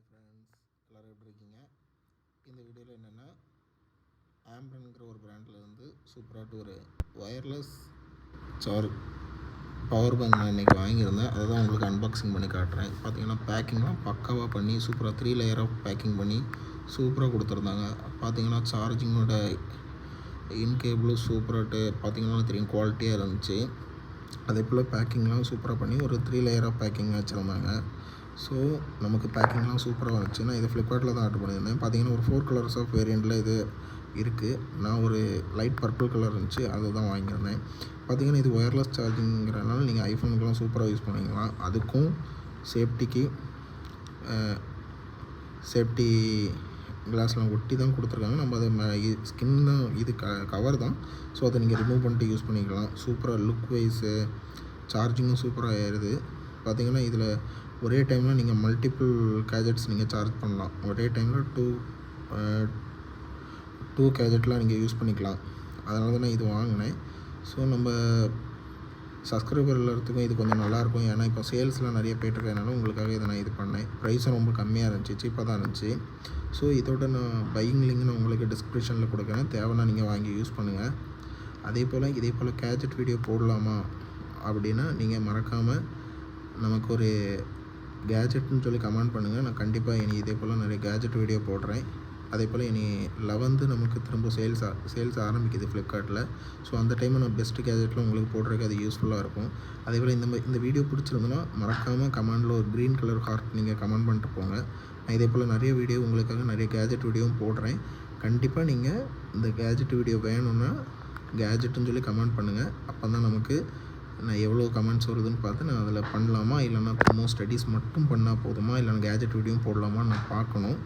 Friends, எல்லோரும் எப்படி இருக்கீங்க? இந்த வீடியோவில் என்னென்னா, ஆம்பரன்கிற ஒரு பிராண்டில் வந்து சூப்பராகிட்டு ஒரு ஒயர்லெஸ் பவர் பேங்க் நான் இன்றைக்கி வாங்கியிருந்தேன். அதை தான் உங்களுக்கு அன்பாக்சிங் பண்ணி காட்டுறேன். பார்த்தீங்கன்னா பேக்கிங்லாம் பக்காவாக பண்ணி சூப்பராக 3 லேயராக பேக்கிங் பண்ணி சூப்பராக கொடுத்துருந்தாங்க. பார்த்தீங்கன்னா சார்ஜிங்கோட இன்கேபிளும் சூப்பராகிட்டு பார்த்தீங்கன்னா தெரியும், குவாலிட்டியாக இருந்துச்சு. அதே போல் பேக்கிங்லாம் சூப்பராக பண்ணி ஒரு 3 லேயராக பேக்கிங் வச்சுருந்தாங்க. ஸோ நமக்கு பேக்கிங்லாம் சூப்பராக வந்துச்சு. நான் இதை ஃப்ளிப்கார்ட்டில் தான் ஆர்டர் பண்ணியிருந்தேன். பார்த்தீங்கன்னா ஒரு 4 கலர்ஸ் ஆஃப் வேரியண்ட்டில் இது இருக்குது. நான் ஒரு லைட் பர்பிள் கலர் இருந்துச்சு, அதை தான் வாங்கியிருந்தேன். பார்த்தீங்கன்னா இது ஒயர்லெஸ் சார்ஜிங்கிறனால நீங்கள் ஐஃபோனுக்குலாம் சூப்பராக யூஸ் பண்ணிக்கலாம். அதுக்கும் சேஃப்டி கிளாஸ்லாம் ஒட்டி தான் கொடுத்துருக்காங்க. நம்ம அதை ஸ்கின் தான், இது கவர் தான். ஸோ அதை நீங்கள் ரிமூவ் பண்ணிட்டு யூஸ் பண்ணிக்கலாம். சூப்பராக லுக் வைஸு சார்ஜிங்கும் சூப்பராக ஆயிடுது. பார்த்தீங்கன்னா இதில் ஒரே டைமில் நீங்கள் மல்டிபிள் கேஜெட்ஸ் நீங்கள் சார்ஜ் பண்ணலாம். ஒரே டைமில் டூ கேஜெட்லாம் நீங்கள் யூஸ் பண்ணிக்கலாம். அதனால தான் நான் இது வாங்கினேன். ஸோ நம்ம சப்ஸ்கிரைபர் எல்லாத்துக்கும் இது கொஞ்சம் நல்லாயிருக்கும். ஏன்னா இப்போ சேல்ஸ்லாம் நிறைய போய்ட்டுருக்கனால உங்களுக்காக இதை நான் இது பண்ணேன். ப்ரைஸும் ரொம்ப கம்மியாக இருந்துச்சு, சீப்பாக தான் இருந்துச்சு. ஸோ இதோட நான் பையிங் லிங்க் நான் உங்களுக்கு டிஸ்கிரிப்ஷனில் கொடுக்குறேன். தேவைன்னா நீங்கள் வாங்கி யூஸ் பண்ணுங்கள். இதே போல் கேஜெட் வீடியோ போடலாமா அப்படின்னா நீங்கள் மறக்காமல் நமக்கு ஒரு கேஜெட்னு சொல்லி கமெண்ட் பண்ணுங்கள். நான் கண்டிப்பாக இனி இதே போல் நிறைய கேஜெட் வீடியோ போடுறேன். அதே போல் இனி 11 நமக்கு திரும்ப சேல்ஸ் ஆரம்பிக்குது ஃப்ளிப்கார்ட்டில். ஸோ அந்த டைமில் நான் பெஸ்ட்டு கேஜெட்டில் உங்களுக்கு போடுறதுக்கு அது யூஸ்ஃபுல்லாக இருக்கும். அதே போல் இந்த வீடியோ பிடிச்சிருந்ததுன்னா மறக்காமல் கமெண்டில் ஒரு க்ரீன் கலர் ஹார்ட் நீங்கள் கமெண்ட் பண்ணிட்டு போங்க. நான் இதே போல் நிறைய வீடியோ உங்களுக்காக நிறைய கேஜெட் வீடியோவும் போடுறேன். கண்டிப்பாக நீங்கள் இந்த கேஜெட் வீடியோ வேணும்னா கேஜெட்டுன்னு சொல்லி கமெண்ட் பண்ணுங்கள். அப்போ தான் நமக்கு நான் எவ்வளோ கமெண்ட்ஸ் வருதுன்னு பார்த்து நான் அதில் பண்ணலாமா, இல்லைனா மோஸ்ட் ஸ்டடீஸ் மட்டும் பண்ணால் போதுமா, இல்லைனா கேஜெட் வீடியோவும் போடலாமான்னு நான் பார்க்கணும்.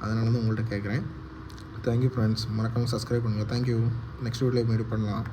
அதனால தான் உங்கள்கிட்ட கேட்குறேன். தேங்க்யூ ஃப்ரெண்ட்ஸ், மறக்காமல் சப்ஸ்கிரைப் பண்ணுங்கள். தேங்க்யூ. நெக்ஸ்ட் வீடியோவில் மீட் பண்ணலாம்.